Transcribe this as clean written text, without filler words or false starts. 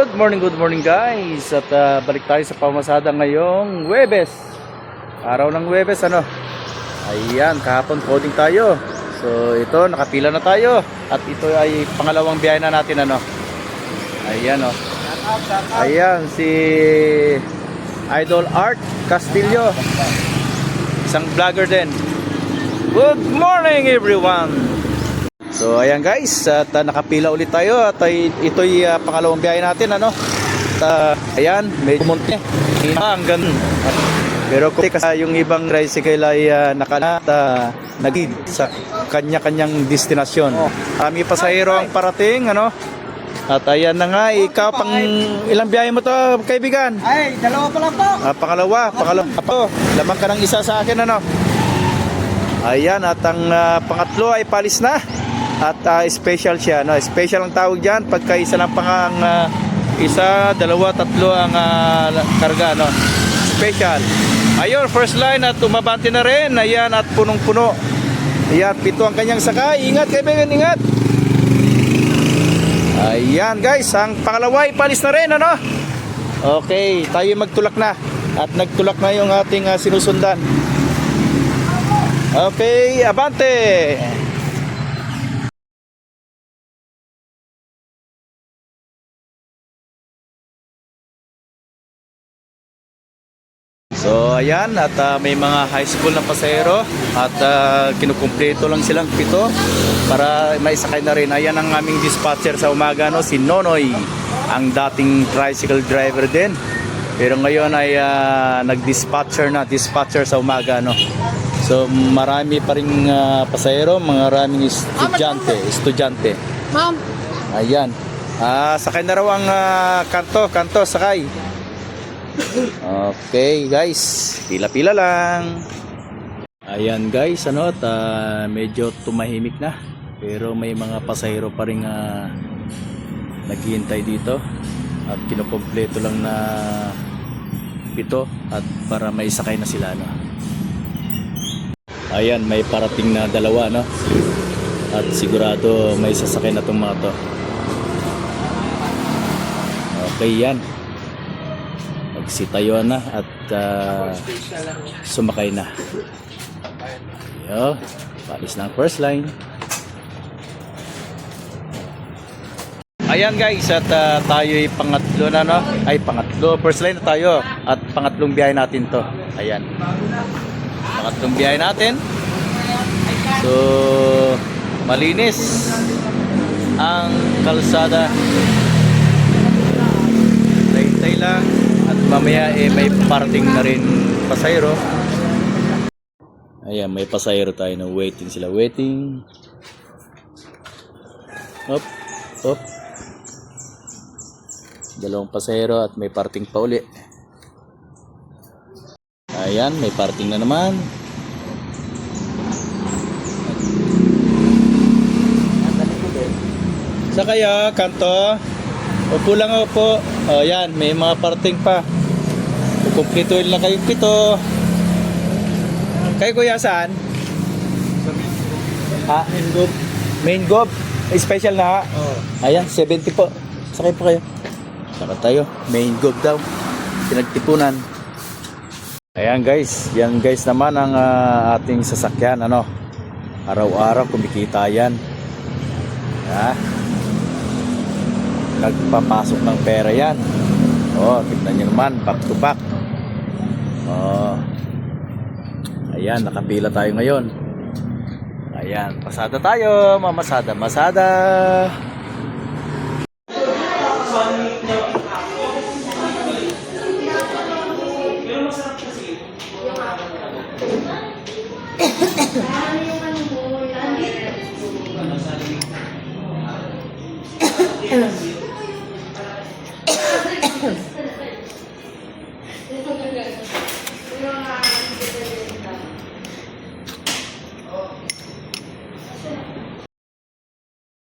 Good morning guys. At balik tayo sa pamasada ngayong Huwebes. Araw ng Huwebes ano. Ayan, kahapon coding tayo. So ito, nakapila na tayo. At ito ay pangalawang biyahe na natin ano. Ayan oh. Ayan si Idol Art Castillo. Isang vlogger din. Good morning everyone. So ayan guys, at nakapila ulit tayo at ito'y pangalawang biyahe natin ano. At ayan, medyo munti hanggang pero kasi yung ibang tricycle ay nagid sa kanya-kanyang destinasyon. Kami pasahero ang parating ano. At ayan na nga, ikaw pang ilang biyahe mo to kaibigan? Ay, dalawa pa lang po. Pangalawa po. Lamang ka ng isa sa akin ano. Ayan, at ang pangatlo ay palis na. At special siya, no? Special ang tawag diyan pagka isa lang isa, dalawa, tatlo ang karga, no? Special. Ayun, first line at umabante na rin. Ayan, at punong-puno. Ayan, 7 ang kanyang sakay. Ingat kaibigan, ingat. Ayan guys, ang pangalawa ay palis na rin, ano? Okay, tayo magtulak na. At nagtulak na yung ating sinusundan. Okay, abante. So ayan, at may mga high school na pasahero at kinukumpleto lang silang 7 para maisakay na rin. Ayan ang aming dispatcher sa umaga, no? Si Nonoy, ang dating tricycle driver din. Pero ngayon ay dispatcher sa umaga, no? So marami pa rin pasahero, maraming estudyante. Ma'am. Ayan. Sakay na raw ang kanto, sakay. Okay guys, pila-pila lang. Ayan guys, ano, at medyo tumahimik na. Pero may mga pasahero pa rin naghihintay dito. At kinukompleto lang na 7 at para may sakay na sila, no? Ayan, may parating na 2, no? At sigurado may sasakay na itong mga to. Okay yan. Magsitayo na at sumakay na. Yo, palis na ang first line. Ayan guys, at tayo'y pangatlo na, no? Ay pangatlo, first line na tayo. At pangatlong biyahe natin to. Ayan. Pangatlong biyahe natin. So malinis ang kalsada. Hintay lang. At mamaya may parating na rin pasahero. Ayan, may pasahero tayo na waiting sila. Waiting. Op. 2 pasahero at may parating pa uli. Ayan, may parating na naman. Sa kaya, kanto. Upo lang, upo. O yan, may mga parating pa. Kukumplituin lang kayo 7. Kayo kuya saan? Main gob. Special na ha? Ayan, 70 po. Sakay po kayo. Saka tayo. Main gob daw. Pinagtipunan. Ayan guys. Yan guys naman ang ating sasakyan. Ano? Araw-araw kumikita yan. Ha? Nagpapasok ng pera yan. Tignan nyo naman, back to back. Ayan, nakapila tayo ngayon. Ayan, pasada tayo, mamasada.